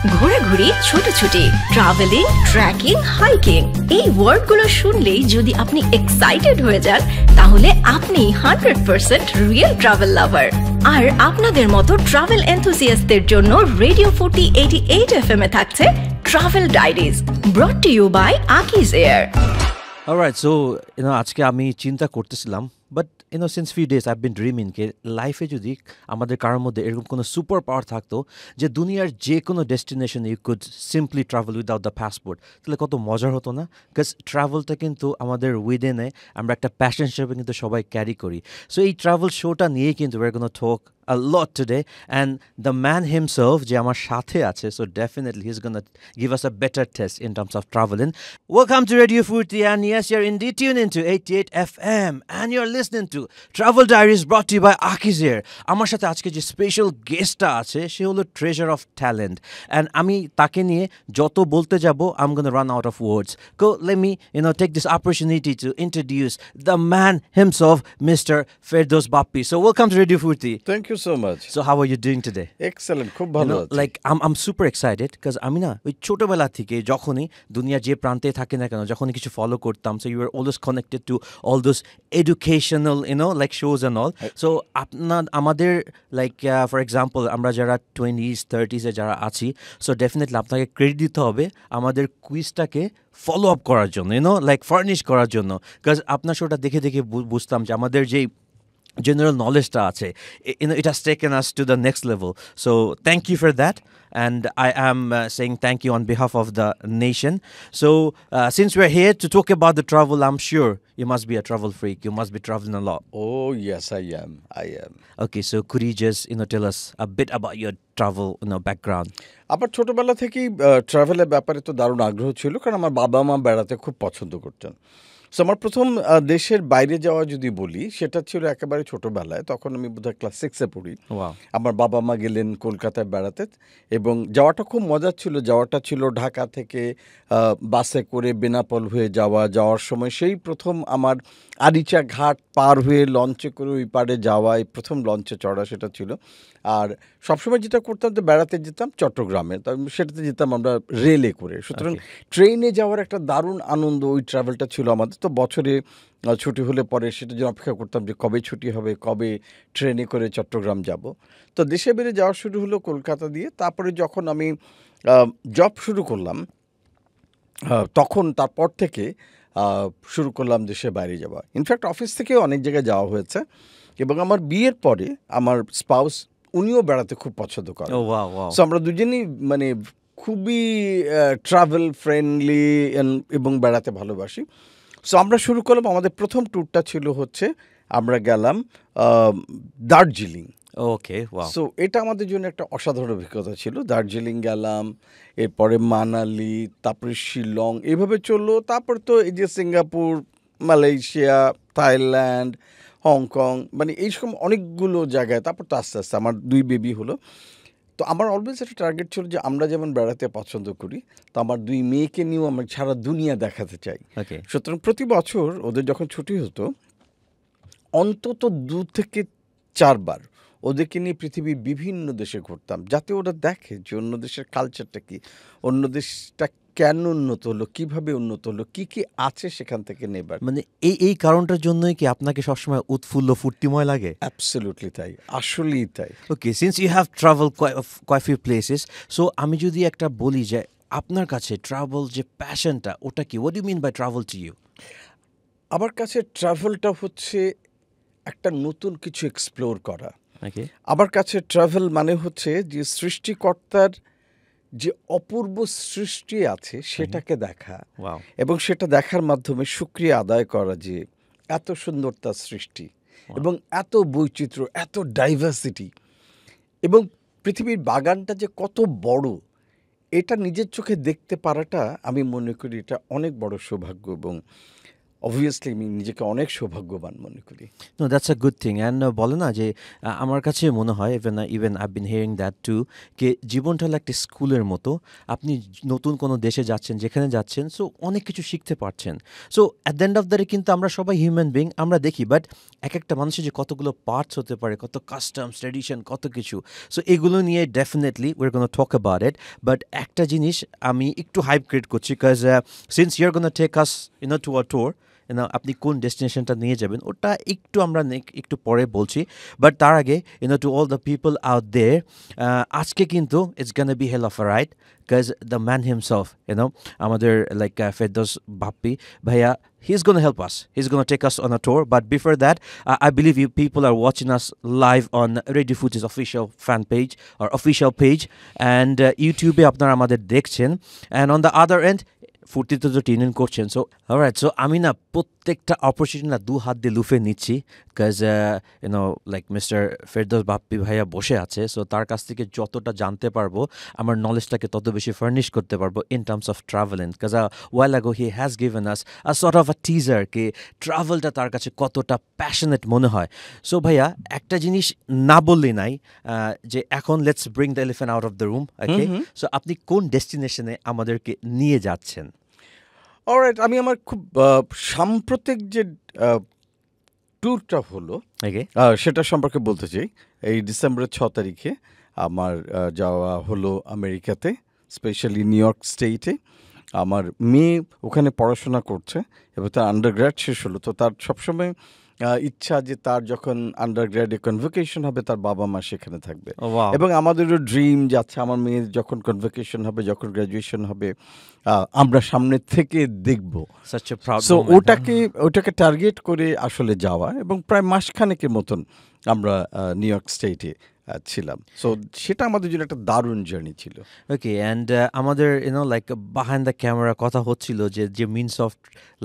ঘোরাঘুরি, ছোটাছুটি, travelling, trekking, hiking, এই ওয়ার্ডগুলো শুনলেই যদি আপনি এক্সাইটেড হয়ে যান তাহলে আপনি 100% রিয়েল ট্রাভেল লাভার। আর আপনাদের মতো ট্রাভেল এনথুসিয়াস্টদের জন্য রেডিও 4088 FM এ থাকছে travel diaries, brought to you by Akij Air. Alright, so আজকে আমি চিন্তা করতেছিলাম, but since few days I've been dreaming কে লাইফে যদি আমাদের কারোর মধ্যে এরকম কোনো সুপার পাওয়ার থাকতো যে দুনিয়ার যে কোনো destination you could simply travel without the passport, তাহলে কত মজার হতো না? বিকজ ট্রাভেলটা কিন্তু আমাদের উইদিনে আমরা একটা প্যাশন হিসেবে কিন্তু সবাই ক্যারি করি। সো এই ট্রাভেল শোটা নিয়েই কিন্তু we're gonna talk a lot today, and the man himself যে আমার সাথে আছে, so definitely he's gonna give us a better test in terms of traveling. Welcome to Radio 40, and yes, you're indeed tuned into 88 FM, and you're listening to Travel Diaries brought to you by Akiz Air. আমার সাথে আজকে যে special গেস্টটা আছে সে হলো treasure of talent, and আমি তাকে নিয়ে যত বলতে যাব I'm gonna run out of words. Go, let me take this opportunity to introduce the man himself, Mr. Ferdows Bappi. So welcome to Radio 40. Thank you so much. So how are you doing today? Excellent, খুব ভালো আছি। Like I'm super excited because আমি না ওই ছোটবেলা থেকে যখনই দুনিয়ার যে প্রান্তে থাকি না কেন, যখনই কিছু ফলো করতাম, so you were always connected to all those educational like shows and all. So আমাদের like for example আমরা যারা 20s 30s এ যারা আছি, so definitely আপনাকে ক্রেডিট দিতে হবে আমাদের কুইজটাকে ফলো আপ করার জন্য, like ফার্নিশ করার জন্য, বিকজ আপনার শোটা দেখে দেখে বুঝতাম যে আমাদের যেই general knowledge ta ache, it has taken us to the next level. So thank you for that, and I am saying thank you on behalf of the nation. So since we're here to talk about the travel, I'm sure you must be a travel freak. You must be traveling a lot. Oh yes, I am. Okay, so could you just tell us a bit about your travel background? আমার ছোটবেলা থেকেই ট্রাভেলের ব্যাপারে তো দারুণ আগ্রহ ছিল, কারণ আমার বাবা মা বেড়াতে খুব পছন্দ করতেন। সো আমার প্রথম দেশের বাইরে যাওয়া যদি বলি, সেটা ছিল একেবারে ছোটোবেলায়, তখন আমি বোধহয় ক্লাস 6-এ পড়ি। আমার বাবা মা গেলেন কলকাতায় বেড়াতে, এবং যাওয়াটা খুব মজার ছিল। যাওয়াটা ছিল ঢাকা থেকে বাসে করে বেনাপোল হয়ে যাওয়ার সময় সেই প্রথম আমার আরিচা ঘাট পার হয়ে লঞ্চে করে ওই পাড়ে যাওয়া, এই প্রথম লঞ্চে চড়া সেটা ছিল। আর সবসময় যেটা করতাম, তো বেড়াতে যেতাম চট্টগ্রামে, সেটাতে যেতাম আমরা রেলে করে। সুতরাং ট্রেনে যাওয়ার একটা দারুণ আনন্দ, ওই ট্রাভেলটা ছিল আমাদের। তো বছরে ছুটি হলে পরে সেটা জন্য অপেক্ষা করতাম যে কবে ছুটি হবে, কবে ট্রেনে করে চট্টগ্রাম যাব। তো দেশে বেরিয়ে যাওয়া শুরু হলো কলকাতা দিয়ে। তারপরে যখন আমি জব শুরু করলাম, তারপর থেকে শুরু করলাম দেশের বাইরে যাওয়া। ইনফ্যাক্ট অফিস থেকেও অনেক জায়গায় যাওয়া হয়েছে, এবং আমার বিয়ের পরে আমার স্পাউস উনিও বেড়াতে খুব পছন্দ করেন। সো আমরা দুজনেই মানে খুবই ট্রাভেল ফ্রেন্ডলি এবং বেড়াতে ভালোবাসি। সো আমরা শুরু করলাম, আমাদের প্রথম ট্যুরটা ছিল হচ্ছে আমরা গেলাম দার্জিলিং। ওকে, সো এটা আমাদের জন্য একটা অসাধারণ অভিজ্ঞতা ছিল। দার্জিলিং গেলাম, এরপরে মানালি, তারপরে শিলং, এইভাবে চললো। তারপর তো এই যে সিঙ্গাপুর, মালয়েশিয়া, থাইল্যান্ড, হংকং, মানে এইরকম অনেকগুলো জায়গায়। তারপর তো আস্তে আস্তে আমার 2 বেবি হলো। তো আমার অলওয়েজ একটা টার্গেট ছিল যে আমরা যেমন বেড়াতে পছন্দ করি, তো আমার 2 মেয়েকে নিয়েও আমি সারা দুনিয়া দেখাতে চাই। সুতরাং প্রতি বছর ওদের যখন ছুটি হতো, অন্তত 2 থেকে 4 বার ওদেরকে নিয়ে পৃথিবীর বিভিন্ন দেশে ঘুরতাম, যাতে ওরা দেখে যে অন্য দেশের কালচারটা কি, অন্য দেশটা কেন উন্নত হলো, কিভাবে উন্নত হলো, কি কি আছে সেখান থেকে নেবার। মানে এই কারণটার জন্যই কি আপনাকে সবসময় উৎফুল্ল ফুর্তিময় লাগে? অ্যাবসলিউটলি তাই, আসলেই তাই। Okay, since you have travel quite few places, so আমি যদি একটা বলি যে আপনার কাছে ট্রাভেল যে প্যাশনটা, ওটা কি? What do you mean by travel to you? আমার কাছে ট্রাভেলটা হচ্ছে একটা নতুন কিছু এক্সপ্লোর করা। আমার কাছে ট্রাভেল মানে হচ্ছে যে সৃষ্টিকর্তার যে অপূর্ব সৃষ্টি আছে সেটাকে দেখা, এবং সেটা দেখার মাধ্যমে শুকরিয়া আদায় করা যে এত সুন্দর তার সৃষ্টি, এবং এত বৈচিত্র্য, এত ডাইভার্সিটি, এবং পৃথিবীর বাগানটা যে কত বড়, এটা নিজের চোখে দেখতে পারাটা আমি মনে করি এটা অনেক বড় সৌভাগ্য। এবং অবভিয়াসলি আমি নিজেকে অনেক সৌভাগ্যবান মনে করি। No, that's a good thing. And বলে না যে আমার কাছে মনে হয় even I've been hearing that too যে জীবনটা হলো একটা স্কুলের মতো। আপনি নতুন কোনো দেশে যাচ্ছেন, যেখানে যাচ্ছেন, সো অনেক কিছু শিখতে পারছেন। So at the end of the day কিন্তু আমরা সবাই হিউম্যান বিং, আমরা দেখি, বাট একটা মানুষের যে কতগুলো পার্টস হতে পারে, কত কাস্টমস, ট্র্যাডিশন, কত কিছু। সো এগুলো নিয়ে definitely we're gonna talk about it. But একটা জিনিস আমি একটু হাইপ ক্রিয়েট করছি, because since you are gonna take us to a tour, আপনি কোন ডেস্টিনেশনটা নিয়ে যাবেন ওটা একটু আমরা একটু পরে বলছি। বাট তার আগে to all the people out there, আজকে কিন্তু it's gonna be hell of a ride, because the man himself আমাদের লাইক ফেরদৌস বাপ্পি ভাইয়া, he's going to help us. He's going to take us on a tour. But before that, I believe you people are watching us live on Radio Fuji's official fan page or official page. And YouTube আপনারা আমাদের দেখছেন. And on the other end, ফুর্তিতে তো tune in করছেন। So alright, so আমি না প্রত্যেকটা opportunity না দু হাত দিয়ে লুফে নিচ্ছি, because like mister Ferdous Bappi ভাইয়া বসে আছে। সো তার কাছ থেকে যতটা জানতে পারবো, আমার নলেজটাকে তত বেশি ফার্নিশ করতে পারবো in terms of travelling. Because while ago he has given us a sort of a teaser কে ট্রাভেলটা তার কাছে কতটা প্যাশনেট মনে হয়। সো ভাইয়া একটা জিনিস না বললেই নাই, যে এখন let's bring the elephant out of the room. Okay, so আপনি কোন ডেস্টিনেশনে আমাদেরকে নিয়ে যাচ্ছেন? অলরাইট, আমি আমার খুব সাম্প্রতিক যে ট্যুরটা হলো সেটা সম্পর্কে বলতে চাই। এই ডিসেম্বরের 6 তারিখে আমার যাওয়া হলো আমেরিকাতে, স্পেশালি নিউ ইয়র্ক স্টেটে। আমার মেয়ে ওখানে পড়াশোনা করছে এবং তার আন্ডারগ্র্যাড শেষ হলো। তো তার সবসময় ইচ্ছা যে তার যখন আন্ডারগ্র্যাডে কনভোকেশন হবে তার বাবা মা সেখানে থাকবে। এবং আমাদেরও ড্রিম যাচ্ছে আমার মেয়ের যখন কনভোকেশন হবে, যখন গ্র্যাজুয়েশন হবে, আমরা সামনে থেকে দেখব। সো ওটাকে টার্গেট করে আসলে যাওয়া, এবং প্রায় মাসখানেকের মতন আমরা নিউ ইয়র্ক স্টেটে ছিলাম। সো সেটা আমাদের জন্য একটা দারুণ জার্নি ছিল। ওকে, অ্যান্ড আমাদের লাইক বিহাইন্ড দ্য ক্যামেরা কথা হচ্ছিল যে মিনস অফ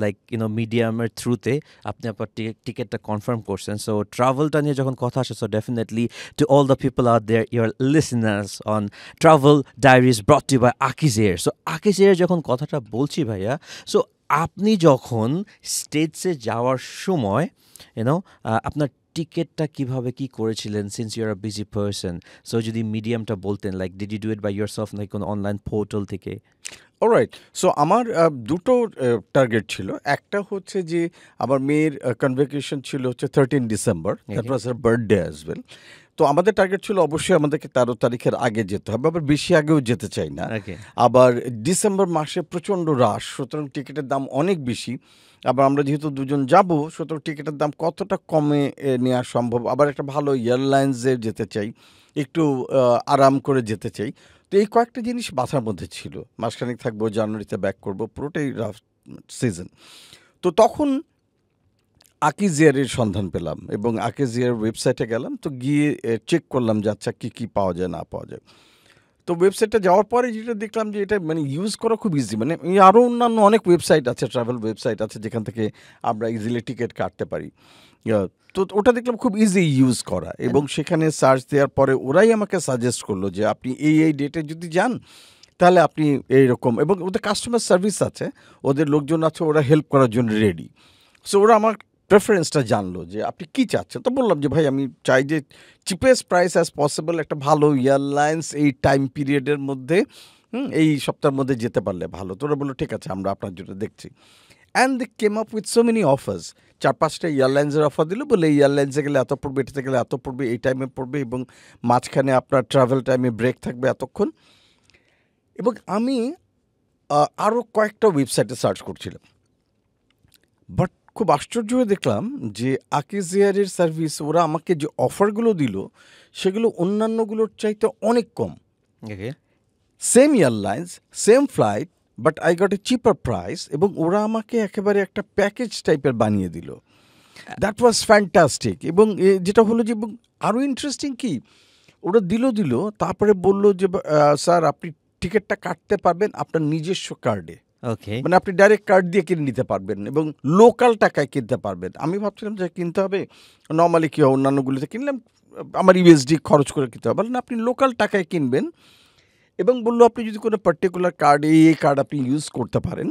লাইক মিডিয়ামের থ্রুতে আপনি আপনার টিকিটটা কনফার্ম করছেন। সো ট্রাভেলটা নিয়ে যখন কথা আসে, so definitely to all the people out there, your listeners on travel diaries brought you by Akij Air. So Akij Air যখন কথাটা বলছি ভাইয়া, সো আপনি যখন স্টেটসে যাওয়ার সময় আপনার টিকেটটা কিভাবে কি করেছিলেন, since you are a busy person? So যদি মিডিয়ামটা বলতেন, like did you do it by yourself নাকি কোনো অনলাইন পোর্টাল থেকে? অলরাইট, সো আমার দুটো টার্গেট ছিল। একটা হচ্ছে যে আমার মেয়ের কনভোকেশন ছিল হচ্ছে 13 December, that was her birthday as well. তো আমাদের টার্গেট ছিল অবশ্যই আমাদেরকে 13 তারিখের আগে যেতে হবে, আবার বেশি আগেও যেতে চাই না। আবার ডিসেম্বর মাসে প্রচণ্ড রাশ, সুতরাং টিকিটের দাম অনেক বেশি। আবার আমরা যেহেতু দুজন যাব, সুতরাং টিকিটের দাম কতটা কমে নেওয়া সম্ভব। আবার একটা ভালো এয়ারলাইন্সে যেতে চাই, একটু আরাম করে যেতে চাই। তো এই কয়েকটা জিনিস মাথার মধ্যে ছিল। মাসখানেক থাকবো, জানুয়ারিতে ব্যাক করবো, পুরোটাই রাফ সিজন। তো তখন আকিজ এয়ারের সন্ধান পেলাম এবং আকিজ এয়ার ওয়েবসাইটে গেলাম। তো গিয়ে চেক করলাম যে আচ্ছা কী কী পাওয়া যায় না পাওয়া যায়। তো ওয়েবসাইটে যাওয়ার পরে যেটা দেখলাম যে এটা ইউজ করা খুব ইজি। আরও অন্যান্য অনেক ওয়েবসাইট আছে, ট্রাভেল ওয়েবসাইট আছে যেখান থেকে আমরা ইজিলি টিকিট কাটতে পারি। তো ওটা দেখলাম খুব ইজি ইউজ করা, এবং সেখানে সার্চ দেওয়ার পরে ওরাই আমাকে সাজেস্ট করলো যে আপনি এই ডেটে যদি যান তাহলে আপনি এইরকম, এবং ওদের কাস্টমার সার্ভিস আছে, ওদের লোকজন আছে, ওরা হেল্প করার জন্য রেডি। সো ওরা আমার প্রেফারেন্সটা জানলো যে আপনি কী চাচ্ছেন। তো বললাম যে ভাই আমি চাই যে চিপেস্ট প্রাইস অ্যাজ পসিবল একটা ভালো এয়ারলাইন্স এই টাইম পিরিয়ডের মধ্যে, এই সপ্তাহের মধ্যে যেতে পারলে ভালো। তো ওরা বললো ঠিক আছে, আমরা আপনার জন্য দেখছি। And they came up with so many offers. 4-5টা এয়ারলাইন্সের অফার দিল, বলে এই এয়ারলাইন্সে গেলে এত পড়বে, এটাতে গেলে এত পড়বে, এই টাইমে পড়বে, এবং মাঝখানে আপনার ট্রাভেল টাইমে ব্রেক থাকবে এতক্ষণ। এবং আমি আরও কয়েকটা ওয়েবসাইটে সার্চ করছিলাম, বাট খুব আশ্চর্য হয়ে দেখলাম যে আকিজ এয়ারের সার্ভিস, ওরা আমাকে যে অফারগুলো দিল সেগুলো অন্যান্যগুলোর চাইতে অনেক কম। Same airlines, same flight, but I got a cheaper price, এবং ওরা আমাকে একেবারে একটা প্যাকেজ টাইপের বানিয়ে দিল। That was fantastic. এবং যেটা হলো যে আরও ইন্টারেস্টিং কি, ওরা দিল তারপরে বললো যে স্যার আপনি টিকিটটা কাটতে পারবেন আপনার নিজস্ব কার্ডে। আপনি ডাইরেক্ট কার্ড দিয়ে কিনে নিতে পারবেন এবং লোকাল টাকায় কিনতে পারবেন। আমি ভাবছিলাম যে কিনতে হবে, নর্মালি কি হয় অন্যান্যগুলিতে কিনলাম আমার ইউএসডি খরচ করে কিনতে হবে, বলেন আপনি লোকাল টাকায় কিনবেন। এবং বললো আপনি যদি কোনো পার্টিকুলার কার্ড, এই কার্ড আপনি ইউজ করতে পারেন,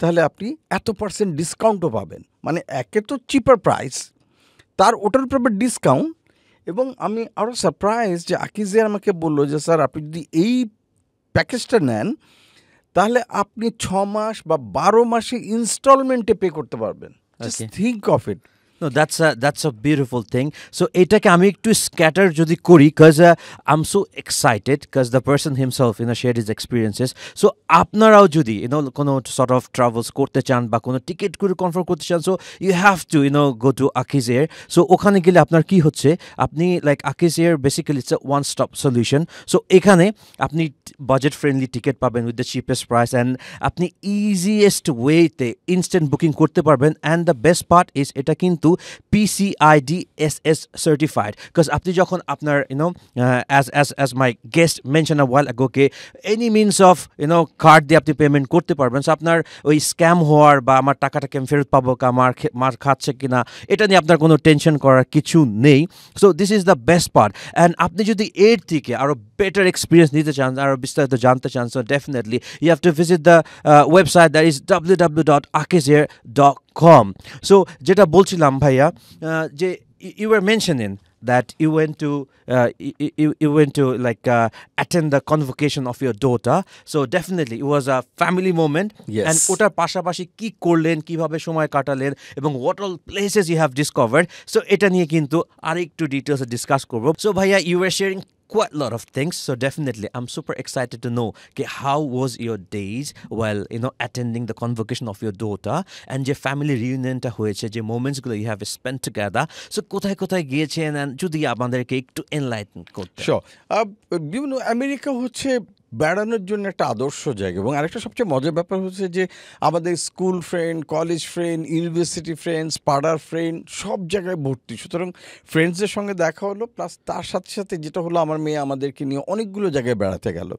তাহলে আপনি এত পার্সেন্ট ডিসকাউন্টও পাবেন। মানে একে তো চিপার প্রাইস, তার ওটার উপর আবার ডিসকাউন্ট। এবং আমি আরও সারপ্রাইজ যে আকিজ আমাকে বললো যে স্যার আপনি যদি এই প্যাকেজটা নেন তাহলে আপনি 6 মাস বা 12 মাসে ইনস্টলমেন্টে পে করতে পারবেন। Just Okay. Think of it. No, that's a beautiful thing. So এটাকে আমি একটু scatter যদি করি, cause I'm so excited cause the person himself shared his experiences. So আপনারাও যদি কোনো sort of travels করতে চান বা কোনো টিকিট করে কনফার্ম করতে চান, so you have to go to Akiz Air. So ওখানে গেলে আপনার কি হচ্ছে, আপনি like Akiz Air basically it's a one stop solution. So এখানে আপনি বাজেট ফ্রেন্ডলি টিকিট পাবেন with the cheapest price, and আপনি ইজিয়েস্ট ওয়েতে ইনস্ট্যান্ট বুকিং করতে পারবেন। And the best part is এটা কিন্তু PCIDSS সার্টিফাইড, বিকজ আপনি যখন আপনার as my guest mentioned a while ago, K any means of card দিয়ে আপনি পেমেন্ট করতে পারবেন। সো আপনার ওই স্ক্যাম হওয়ার বা আমার টাকাটা কেমন ফেরত পাবো, মার খাচ্ছে কিনা, এটা নিয়ে আপনার কোনো টেনশন করার কিছু নেই। So this is the best part. And আপনি যদি এর থেকে আরও বেটার এক্সপিরিয়েন্স নিতে চান, আরও বিস্তারিত জানতে চান, so definitely you have to visit the website, that is www.akizair.com. So যেটা বলছিলাম ভাইয়া, যে you were mentioning that you went to like attend the convocation of your daughter. So definitely it was a family moment. Yes. And ওটার পাশাপাশি কি করলেন, কিভাবে সময় কাটালেন, এবং what all places you have discovered. So এটা নিয়ে কিন্তু আরেকটু ডিটেইলস ডিসকাস করব। So ভাইয়া, you were sharing quite a lot of things, so definitely I'm super excited to know how was your days while attending the convocation of your daughter, and je family reunion ta hoyeche, je moments gulo you have spent together. So কোথায় কোথায় গিয়েছেন, and যদি আমাদেরকে একটু enlighten করতে। Sure. বিভিন্ন America হচ্ছে বেড়ানোর জন্য একটা আদর্শ জায়গা। এবং আরেকটা সবচেয়ে মজার ব্যাপার হচ্ছে যে আমাদের school friend, college friend, university friends, পাড়ার ফ্রেন্ড সব জায়গায় ভর্তি। সুতরাং ফ্রেন্ডসদের সঙ্গে দেখা হলো, প্লাস তার সাথে সাথে যেটা হলো, আমার মেয়ে আমাদেরকে নিয়ে অনেকগুলো জায়গায় বেড়াতে গেল।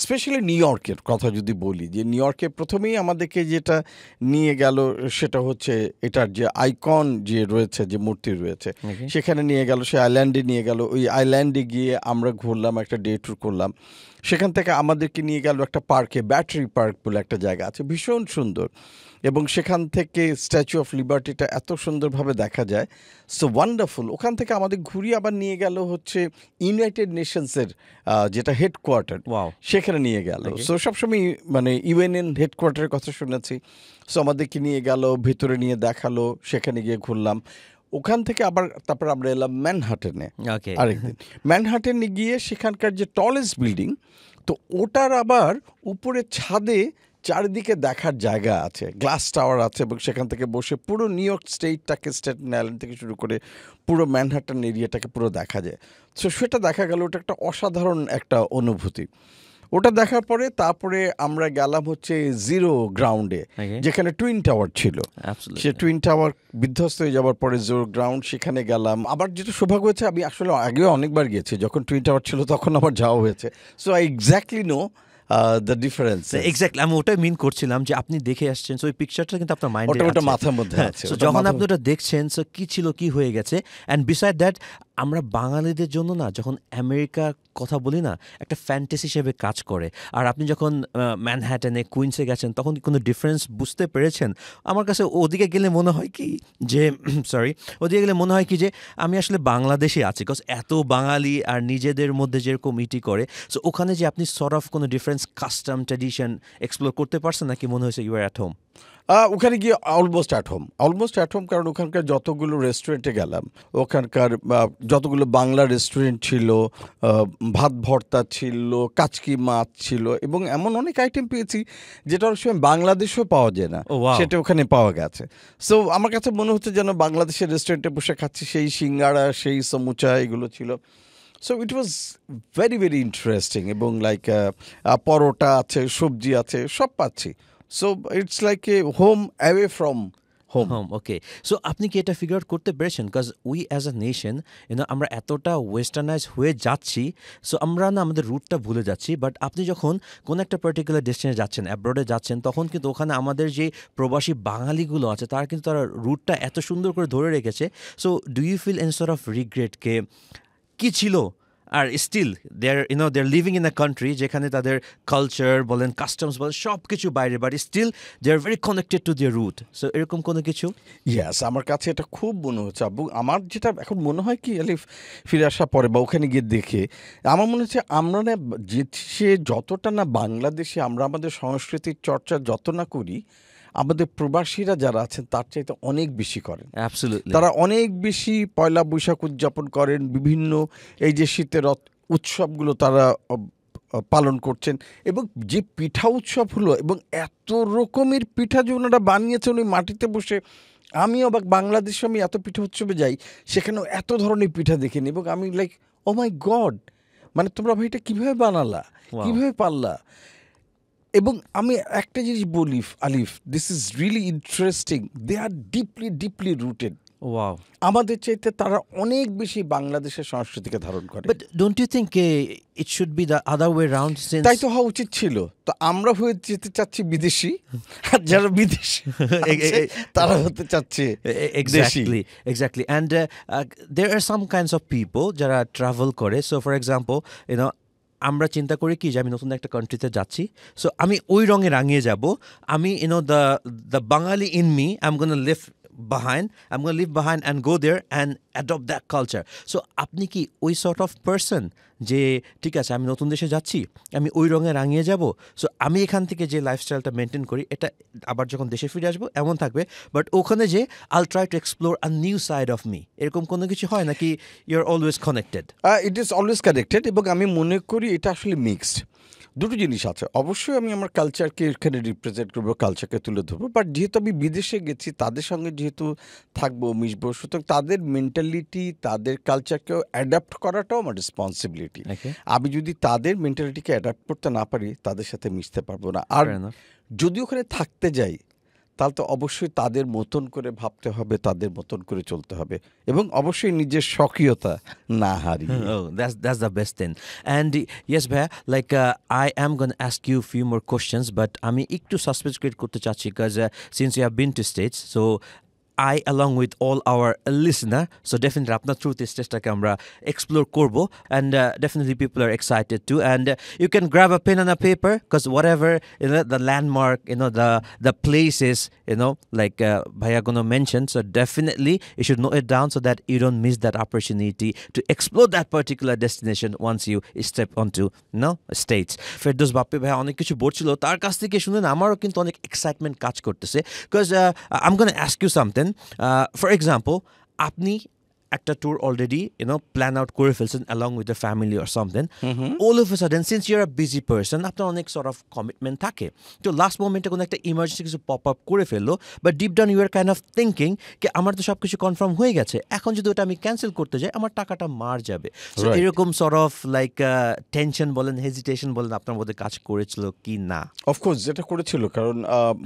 স্পেশালি নিউ ইয়র্কের কথা যদি বলি, যে নিউ ইয়র্কে প্রথমেই আমাদেরকে যেটা নিয়ে গেল সেটা হচ্ছে এটার যে আইকন যে রয়েছে, যে মূর্তি রয়েছে, সেখানে নিয়ে গেল, সে আইল্যান্ডে নিয়ে গেল। ওই আইল্যান্ডে গিয়ে আমরা ঘুরলাম, একটা ডে ট্যুর করলাম। সেখান থেকে আমাদেরকে নিয়ে গেল একটা পার্কে, ব্যাটারি পার্ক বলে একটা জায়গা আছে, ভীষণ সুন্দর। এবং সেখান থেকে স্ট্যাচু অফ লিবার্টিটা এত সুন্দরভাবে দেখা যায়, সো ওয়ান্ডারফুল। ওখান থেকে আমাদের ঘুরিয়ে আবার নিয়ে গেল হচ্ছে ইউনাইটেড নেশনসের যেটা হেডকোয়ার্টার, সেখানে নিয়ে গেল। সো সবসময় মানে ইউএনএন হেডকোয়ার্টারের কথা শুনেছি। সো আমাদেরকে নিয়ে গেল, ভিতরে নিয়ে দেখালো, সেখানে গিয়ে ঘুরলাম। ওখান থেকে আবার তারপর আমরা এলাম ম্যানহাটেনে আরেকদিন। ম্যানহাটেনে গিয়ে সেখানকার যে টলেস্ট বিল্ডিং, তো ওটার আবার উপরে ছাদে চারিদিকে দেখার জায়গা আছে, গ্লাস টাওয়ার আছে, এবং সেখান থেকে বসে পুরো নিউ ইয়র্ক স্টেটটাকে, স্টেটন আইল্যান্ড থেকে শুরু করে পুরো ম্যানহাটন এরিয়াটাকে পুরো দেখা যায়। সো সেটা দেখা গেল, ওটা একটা অসাধারণ একটা অনুভূতি। ওটা দেখার পরে তারপরে আমরা গেলাম হচ্ছে জিরো গ্রাউন্ডে, যেখানে টুইন টাওয়ার ছিল। সে টুইন টাওয়ার বিধ্বস্ত হয়ে যাওয়ার পরে জিরো গ্রাউন্ড, সেখানে গেলাম। আবার যেটা সৌভাগ্য হয়েছে, আমি আসলে আগেও অনেকবার গিয়েছি, যখন টুইন টাওয়ার ছিল তখন আমার যাওয়া হয়েছে। So I exactly know the difference. Exactly, আমি ওটাই মিন করছিলাম যে আপনি দেখে আসছেন, সো ওই পিকচারটা কিন্তু আপনার মাইন্ডে, ওটা মাথার মধ্যে আছে। সো যখন আপনি ওটা দেখছেন, সো কি ছিল, কি হয়ে গেছে। অ্যান্ড বিসাইড দ্যাট, আমরা বাঙালিদের জন্য না, যখন আমেরিকার কথা বলি না, একটা ফ্যান্টাসি হিসেবে কাজ করে। আর আপনি যখন ম্যানহ্যাটনে, কুইন্সে গেছেন, তখন কোনো ডিফারেন্স বুঝতে পেরেছেন? আমার কাছে ওদিকে গেলে মনে হয় কি যে ওদিকে গেলে মনে হয় কি যে আমি আসলে বাংলাদেশে আছি, বিকজ এত বাঙালি আর নিজেদের মধ্যে যেরকম ইটি করে। সো ওখানে যে আপনি সর্ট অফ কোনো ডিফারেন্স, কাস্টম, ট্র্যাডিশন এক্সপ্লোর করতে পারছেন, নাকি মনে হয়েছে ইউ আর অ্যাট হোম? ওখানে গিয়ে অলমোস্ট অ্যাট হোম, কারণ ওখানকার যতগুলো রেস্টুরেন্টে গেলাম, ওখানকার যতগুলো বাংলা রেস্টুরেন্ট ছিল, ভাত ভর্তা ছিল, কাচকি মাছ ছিল, এবং এমন অনেক আইটেম পেয়েছি যেটা অনেক সময় বাংলাদেশেও পাওয়া যায় না, সেটা ওখানে পাওয়া গেছে। সো আমার কাছে মনে হচ্ছে যেন বাংলাদেশের রেস্টুরেন্টে বসে খাচ্ছি, সেই সিঙ্গাড়া, সেই সমুচা, এগুলো ছিল। So it was very very interesting. এবং লাইক পরোটা আছে, সবজি আছে, সব পাচ্ছি। So it's like a home away from home. Okay. So আপনি কি এটা ফিগার আউট করতে পেরেছেন? Because we as a nation, আমরা এতটা ওয়েস্টার্নাইজ হয়ে যাচ্ছি, সো আমরা না আমাদের রুটটা ভুলে যাচ্ছি। বাট আপনি যখন কোনো একটা পার্টিকুলার ডেস্টিনেশনে যাচ্ছেন, অ্যাব্রডে যাচ্ছেন, তখন কিন্তু ওখানে আমাদের যে প্রবাসী বাঙালিগুলো আছে, তারা কিন্তু তারা রুটটা এত সুন্দর করে ধরে রেখেছে। So do you feel any sort of regret, কি ছিল আর still they're living in a country যেখানে তাদের কালচার বলেন কাস্টমস বলেন সব কিছু বাইরে, but still they are very connected to their root. So এরকম কোনো কিছু? ইয়াস, আমার কাছে এটা খুব মনে হচ্ছে। এবং আমার যেটা এখন মনে হয় কি, আলিফ ফিরে আসার পরে বা ওখানে গিয়ে দেখে আমার মনে হচ্ছে আমরা না সে যতটা না বাংলাদেশে আমরা আমাদের সংস্কৃতির চর্চা যত না করি, আমাদের প্রবাসীরা যারা আছেন তার চাইতে অনেক বেশি করেন। অ্যাবসলিউটলি। তারা অনেক বেশি পয়লা বৈশাখ উদযাপন করেন, বিভিন্ন এই যে শীতের উৎসবগুলো তারা পালন করছেন। এবং যে পিঠা উৎসব হলো এবং এত রকমের পিঠা যে ওনারা বানিয়েছেন ওই মাটিতে বসে, আমি অবাক। বাংলাদেশে আমি এত পিঠা উৎসবে যাই, সেখানেও এত ধরনের পিঠা দেখিনি এবং আমি লাইক ও মাই গড, মানে তোমরা ভাই এটা কীভাবে বানালা, কীভাবে পারলা? এবং আমি একটা জিনিস বলি Alif, this is really interesting, they are deeply deeply rooted. Wow. আমাদের চাইতে তারা অনেক বেশি বাংলাদেশের সংস্কৃতিকে ধারণ করে। But don't you think it should be the other way round? তাই তো হওয়া উচিত ছিল। তো আমরা হয়ে যেতে চাচ্ছি বিদেশি, আর যারা বিদেশি তারা হতে চাচ্ছে exactly. And there are some kinds of people যারা ট্রাভেল করে। সো ফর এক্সাম্পল আমরা চিন্তা করি কি যে আমি নতুন একটা কান্ট্রিতে যাচ্ছি, সো আমি ওই রঙে রাঙিয়ে যাব। আমি the Bengali in me I'm gonna live behind and go there and adopt that culture. So আপনি কি ওই সর্ট অফ পারসন যে ঠিক আছে আমি নতুন দেশে যাচ্ছি, আমি ওই রঙে রাঙিয়ে যাব, সো আমি এখান থেকে যে লাইফস্টাইলটা মেনটেন করি এটা আবার যখন দেশে ফিরে আসবো এমন থাকবে, বাট ওখানে যে I'll try to explore a new side of me, এরকম কোনো কিছু হয় নাকি you're always connected? It is always connected. এবং আমি মনে করি এটা আসলে মিক্সড। দুটো জিনিস আছে। অবশ্যই আমি আমার কালচারকে এখানে রিপ্রেজেন্ট করবো, কালচারকে তুলে ধরবো, বাট যেহেতু আমি বিদেশে গেছি তাদের সঙ্গে যেহেতু থাকবো, মিশবো, সুতরাং তাদের মেন্টালিটি, তাদের কালচারকেও অ্যাডাপ্ট করাটাও আমার রেসপন্সিবিলিটি। আমি যদি তাদের মেন্টালিটিকে অ্যাডাপ্ট করতে না পারি, তাদের সাথে মিশতে পারবো না। আর যদি ওখানে থাকতে যাই তাহলে তো অবশ্যই তাদের মতন করে ভাবতে হবে, তাদের মতন করে চলতে হবে, এবং অবশ্যই নিজের স্বকীয়তা না হারিয়ে। Oh, that's the best thing. And yes, bhaiya, like I am going to ask you a few more questions, but আমি একটু suspense create করতে চাচ্ছি because since you have been to States, so I along with all our listener, so definitely আপনার through this testটাকে আমরা explore করব, and definitely people are excited too, and you can grab a pen and a paper because whatever the landmark, the places, like bhaiya gonna mention, so definitely you should note it down so that you don't miss that opportunity to explore that particular destination once you step onto States. Ferdous Bappi ভাইয়া অনেক কিছু বলছিল, তার কাছ থেকে শুনে না আমারও কিন্তু অনেক এক্সাইটমেন্ট কাজ করতেছে because I'm gonna ask you something. For example, আপনি একটা ট্যুর অলরেডি প্ল্যান আউট করে ফেলছেন along with the family or something. All of a sudden, since you're a busy person, আপনার অনেক sort of commitment থাকে, তো লাস্ট মোমেন্টে কোনো একটা ইমার্জেন্সি কিছু পপ আপ করে ফেললো, but deep down you are kind of thinking কি আমার তো সব কিছু কনফার্ম হয়ে গেছে, এখন যদি ওটা আমি ক্যান্সেল করতে যাই আমার টাকাটা মার যাবে। সো এরকম সর্ট অফ লাইক টেনশন বলেন, হেজিটেশন বলেন আপনার মধ্যে কাজ করেছিল কি না? অফকোর্স যেটা করেছিল, কারণ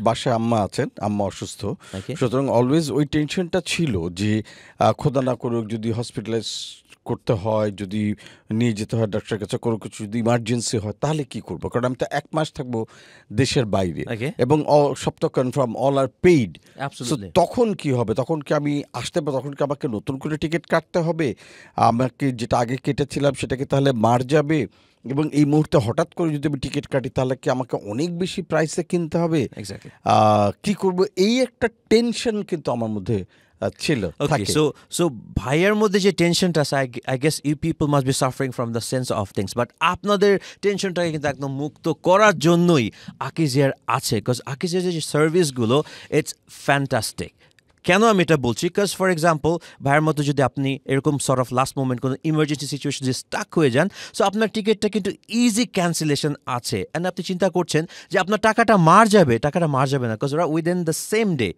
বাসায় আম্মা আছেন, আম্মা অসুস্থ, সুতরাং অলওয়েজ ওই টেনশনটা ছিল যে খোদা না করুক যদি হসপিটালাইজ করতে হয়, যদি নিয়ে যেতে হয় ডাক্তারের কাছে, কোনো কিছু যদি ইমার্জেন্সি হয় তাহলে কি করব, কারণ আমি তো 1 মাস থাকবো দেশের বাইরে এবং সব তো কনফার্ম, অল আর পেইড। তখন কি হবে? তখন কি আমি আসতে পারবো? তখন কি আমাকে নতুন করে টিকিট কাটতে হবে? আমাকে যেটা আগে কেটেছিলাম সেটাকে তাহলে মার যাবে? এবং এই মুহূর্তে হঠাৎ করে যদি আমি টিকিট কাটি তাহলে কি আমাকে অনেক বেশি প্রাইসে কিনতে হবে? কি করব? এই একটা টেনশন কিন্তু আমার মধ্যে ছিল। Okay, so ভাইয়ার মধ্যে যে টেনশনটা আছে, I guess you people must be suffering from the sense of things, but আপনাদের টেনশনটাকে কিন্তু একদম মুক্ত করার জন্যই আকিজিয়ার আছে, বিকজ আকিজিয়ার যে সার্ভিসগুলো ইটস ফ্যান্টাস্টিক। কেন আমি এটা বলছি? বিকজ ফর এক্সাম্পল ভাইয়ের মতো যদি আপনি এরকম সর্ট অফ লাস্ট মোমেন্ট কোনো ইমার্জেন্সি সিচুয়েশন যে স্টাক হয়ে যান, সো আপনার টিকিটটা কিন্তু ইজি ক্যান্সেলেশন আছে, অ্যান্ড আপনি চিন্তা করছেন যে আপনার টাকাটা মার যাবে না, বিকজ ওরা উইদিন দ্য সেম ডে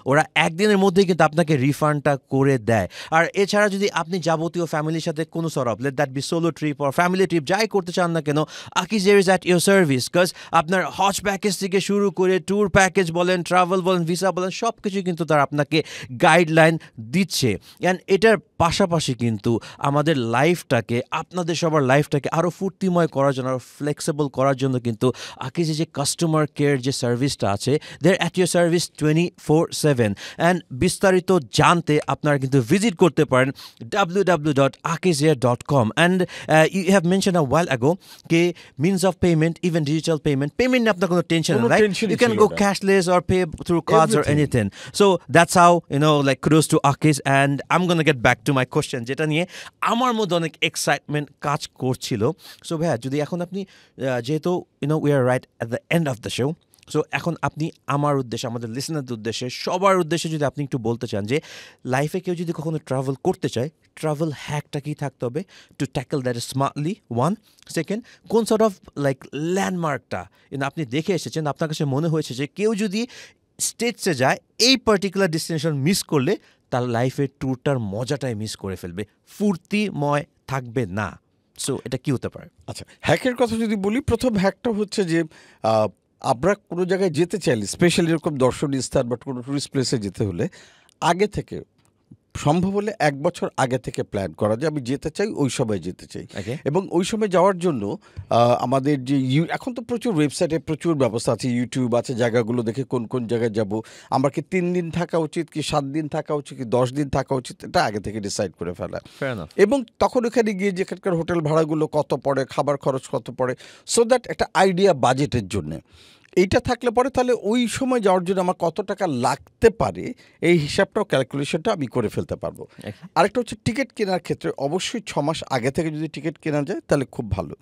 ওরা একদিনের মধ্যেই কিন্তু আপনাকে রিফান্ডটা করে দেয়। আর এছাড়া যদি আপনি যাবতীয় ফ্যামিলির সাথে কোনো sort of let that be solo trip or family trip যাই করতে চান না কেন, Akijair is at your service, because আপনার হজ প্যাকেজ থেকে শুরু করে ট্যুর প্যাকেজ বলেন, ট্রাভেল বলেন, ভিসা বলেন, সব কিছু কিন্তু তারা আপনাকে আপনাকে গাইডলাইন দিচ্ছে। অ্যান্ড এটার পাশাপাশি কিন্তু আমাদের লাইফটাকে, আপনাদের সবার লাইফটাকে আরও ফুর্তিময় করার জন্য, আরও ফ্লেক্সিবল করার জন্য কিন্তু আকিজে যে কাস্টমার কেয়ার যে সার্ভিসটা আছে, there at your service 24/7। And বিস্তারিত জানতে আপনারা কিন্তু ভিজিট করতে পারেন www.akizair.com। And you have mention a while ago কে means of payment, even digital payment নিয়ে আপনার কোনো টেনশন কোনো নাই, tension you can ছিল go না। cashless or pay through cards or Everything. anything. So that's how, like kudos to Akiz, and I'm gonna get back to my question, যেটা নিয়ে আমার মধ্যে অনেক এক্সাইটমেন্ট কাজ করছিল। সো ভাইয়া, যদি এখন আপনি যেহেতু we are right at the end of the show, so এখন আপনি আমার উদ্দেশ্যে, আমাদের লিসনারদের উদ্দেশ্যে, সবার উদ্দেশ্যে যদি আপনি একটু বলতে চান যে লাইফে কেউ যদি কখনো ট্রাভেল করতে চায়, ট্রাভেল হ্যাকটা কি থাকতে হবে two tackle that smartly, one. Second, কোন সর্ট অফ লাইক ল্যান্ডমার্কটা আপনি দেখে এসেছেন, আপনার কাছে মনে হয়েছে যে কেউ যদি স্টেটসে যায়, এই পার্টিকুলার ডেস্টিনেশন মিস করলে তার লাইফের ট্যুরটার মজাটাই মিস করে ফেলবে, ফুর্তিময় থাকবে না। সো এটা কি হতে পারে? আচ্ছা, হ্যাকের কথা যদি বলি, প্রথম হ্যাকটা হচ্ছে যে আমরা কোনো জায়গায় যেতে চাইলে, স্পেশালি এরকম দর্শনীয় স্থান বা কোনো টুরিস্ট প্লেসে যেতে হলে আগে থেকে, সম্ভব হলে 1 বছর আগে থেকে প্ল্যান করা যায়, আমি যেতে চাই, ওই সময় যেতে চাই। Okay. এবং ওই সময় যাওয়ার জন্য আমাদের যে এখন তো প্রচুর ওয়েবসাইটে প্রচুর ব্যবস্থা আছে, ইউটিউব আছে, জায়গাগুলো দেখে কোন কোন জায়গায় যাব, আমার কি 3 দিন থাকা উচিত, কি 7 দিন থাকা উচিত, কি 10 দিন থাকা উচিত, এটা আগে থেকে ডিসাইড করে ফেলা। Fair enough. এবং তখন ওখানে গিয়ে যেখানকার হোটেল ভাড়াগুলো কত পড়ে, খাবার খরচ কত পড়ে, সো দ্যাট একটা আইডিয়া বাজেটের জন্যে এইটা থাকলে পরে তাহলে ওই সময় যাওয়ার জন্য আমার কত টাকা লাগতে পারে এই হিসাবটাও, ক্যালকুলেশনটা আমি করে ফেলতে পারবো। আরেকটা হচ্ছে টিকিট কেনার ক্ষেত্রে অবশ্যই 6 মাস আগে থেকে যদি টিকিট কেনা যায় তাহলে খুব ভালো।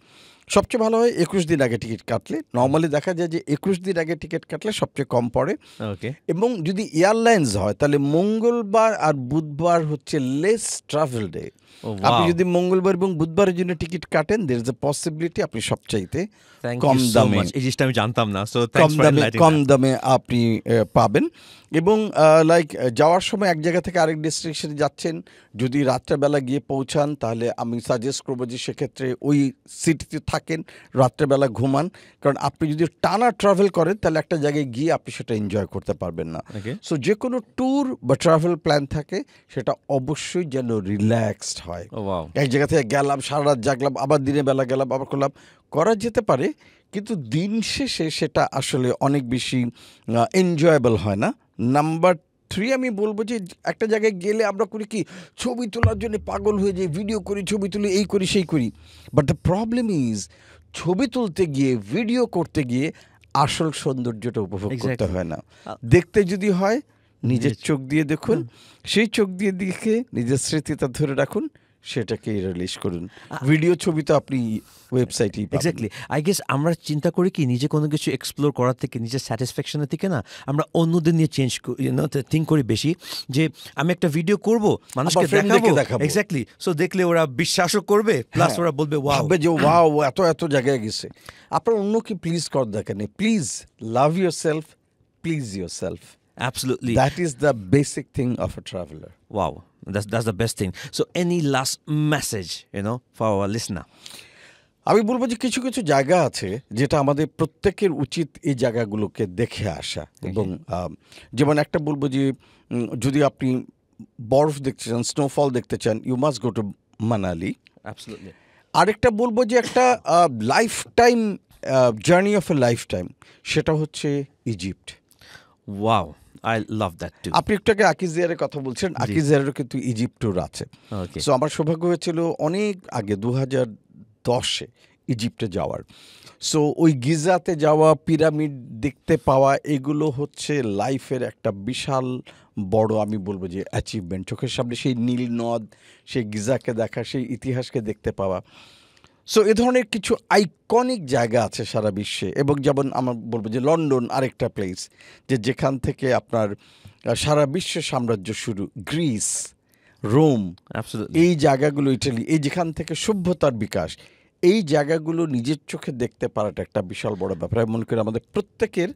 সবচেয়ে ভালো হয় 21 দিন আগে টিকিট কাটলে। নর্মালি দেখা যায় যে 21 দিন আগে টিকিট কাটলে সবচেয়ে কম পড়ে। ওকে। এবং যদি এয়ারলাইন্স হয় তাহলে মঙ্গলবার আর বুধবার হচ্ছে লেস ট্রাভেল ডে। আপনি যদি মঙ্গলবার এবং বুধবারের জন্য টিকিট কাটেন, দের ইজ এ পসিবিলিটি আপনি সবচাইতে কম দামে, এই জিনিসটা আমি জানতাম না, সো কম দামে আপনি পাবেন। এবং লাইক যাওয়ার সময় এক জায়গা থেকে আরেক ডেস্টিনেশনে যাচ্ছেন, যদি রাত্রেবেলা গিয়ে পৌঁছান তাহলে আমি সাজেস্ট করবো যে সেক্ষেত্রে ওই সিটিতে থাকেন, রাত্রেবেলা ঘুমান। কারণ আপনি যদি টানা ট্রাভেল করেন তাহলে একটা জায়গায় গিয়ে আপনি সেটা এনজয় করতে পারবেন না। সো যে কোনো ট্যুর বা ট্রাভেল প্ল্যান থাকে সেটা অবশ্যই যেন রিল্যাক্সড হয়। এক জায়গা থেকে গেলাম, সারা রাত জাগলাম, আবার দিনের বেলা গেলাম, আবার করলাম, করা যেতে পারে, কিন্তু দিন শেষে সেটা আসলে অনেক বেশি এনজয়েবল হয় না। নাম্বার 3 আমি বলবো যে একটা জায়গায় গেলে আমরা করি কি, ছবি তোলার জন্য পাগল হয়ে যাই, ভিডিও করি, ছবি তুলি, এই করি সেই করি। বাট দ্য প্রবলেম ইজ, ছবি তুলতে গিয়ে, ভিডিও করতে গিয়ে আসল সৌন্দর্যটা উপভোগ করতে হয় না। দেখতে যদি হয় নিজের চোখ দিয়ে দেখুন, সেই চোখ দিয়ে দেখে নিজের স্মৃতিটা ধরে রাখুন, সেটাকে রিলিজ করুন। ভিডিও ছবি তো আপনি ওয়েবসাইটেই পাবেন। এক্স্যাক্টলি। আই গেস আমরা চিন্তা করি কি, নিজে কোনো কিছু এক্সপ্লোর করার থেকে, নিজের স্যাটিসফ্যাকশনের থেকে না, আমরা অন্যদের নিয়ে থিঙ্ক করি বেশি, যে আমি একটা ভিডিও করব, মানুষকে দেখাবো। এক্স্যাক্টলি। সো দেখলে ওরা বিশ্বাসও করবে, প্লাস ওরা বলবে ওয়াও, যে ওয়াও এত জায়গায় গেছে। আপনার অন্য কি প্লিজ কর দেখেন, please love yourself, please yourself. Absolutely. That is the basic thing of a traveler. Wow, that's the best thing. So any last message, for our listener? আমি বলবো যে কিছু কিছু জায়গা আছে যেটা আমাদের প্রত্যেকের উচিত এই জায়গাগুলোকে দেখে আসা। এবং যেমন একটা বলবো যে যদি আপনি বরফ দেখতে চান, স্নোফল দেখতে চান, you must go to Manali. Absolutely. আরেকটা বলবো যে একটা lifetime journey of a lifetime, সেটা হচ্ছে Egypt. Wow, I love that too. আপনি একটু আগে আকিজ জিয়ারের কথা বলছেন, আকিজ জিয়ারেরও কিন্তু ইজিপ্ট ট্যুর আছে। সো আমার সৌভাগ্য হয়েছিল অনেক আগে 2010-এ ইজিপ্টে যাওয়ার। সো ওই গিজাতে যাওয়া, পিরামিড দেখতে পাওয়া, এগুলো হচ্ছে লাইফের একটা বিশাল বড়, আমি বলবো যে অ্যাচিভমেন্ট। চোখের সামনে সেই নীল নদ, সেই গিজাকে দেখা, সেই ইতিহাসকে দেখতে পাওয়া। সো এ ধরনের কিছু আইকনিক জায়গা আছে সারা বিশ্বে। এবং যেমন আমার বলবো যে লন্ডন আরেকটা প্লেস, যেখান থেকে আপনার সারা বিশ্বের সাম্রাজ্য শুরু, গ্রিস, রোম, এই জায়গাগুলো, ইটালি, এই যেখান থেকে সভ্যতার বিকাশ, এই জায়গাগুলো নিজের চোখে দেখতে পারাটা একটা বিশাল বড় ব্যাপার। আমি মনে করি আমাদের প্রত্যেকের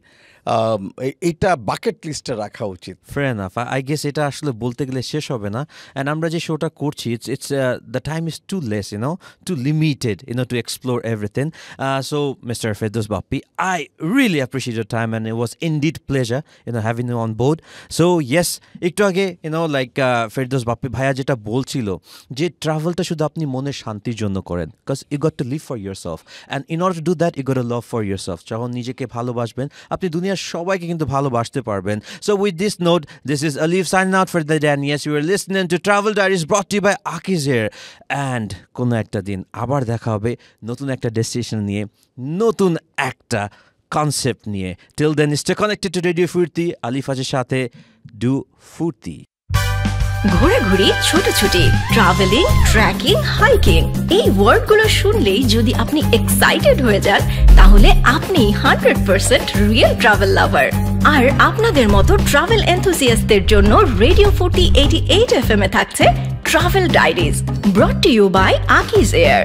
এইটা বাকেট লিস্টে রাখা উচিত। Fair enough. I guess এটা আসলে বলতে গেলে শেষ হবে না। And আমরা যে শোটা করছি, it's the time is too less, too limited, to explore everything. So, Mr. Firdaus Bappi, I really appreciate your time and it was indeed pleasure, having you on board. So, yes, একটু আগে, Firdaus Bappi ভাইয়া যেটা বলছিল যে ট্রাভেলটা শুধু আপনি মনের শান্তির জন্য করেন, because you got to live for yourself. And in order to do that, you got to love for yourself. যখন নিজেকে ভালোবাসবেন, আপনি দুনিয়ার সবাইকে কিন্তু ভালোবাসতে পারবেন। So with this note, this is Alif signing out for the day. And yes, you are listening to Travel Diaries brought to you by Aki's Air. And কোনো একটা দিন আবার দেখা হবে নতুন একটা ডেস্টিনেশন নিয়ে, নতুন একটা কনসেপ্ট নিয়ে। Till then, stay connected to Radio Furti. আলিফ আজের সাথে ডু ফুর্তি। ঘোরাঘুরি, ছোটাছুটি, ট্রাভেলিং, ট্রেকিং, হাইকিং, এই ওয়ার্ডগুলো শুনলেই যদি আপনি এক্সাইটেড হয়ে যান, তাহলে আপনি 100% রিয়েল ট্রাভেল লাভার। আর আপনাদের মতো ট্রাভেল এনথুসিয়াস্টদের জন্য রেডিও 40 88 FM এ থাকছে travel diaries, brought to you by Akij air.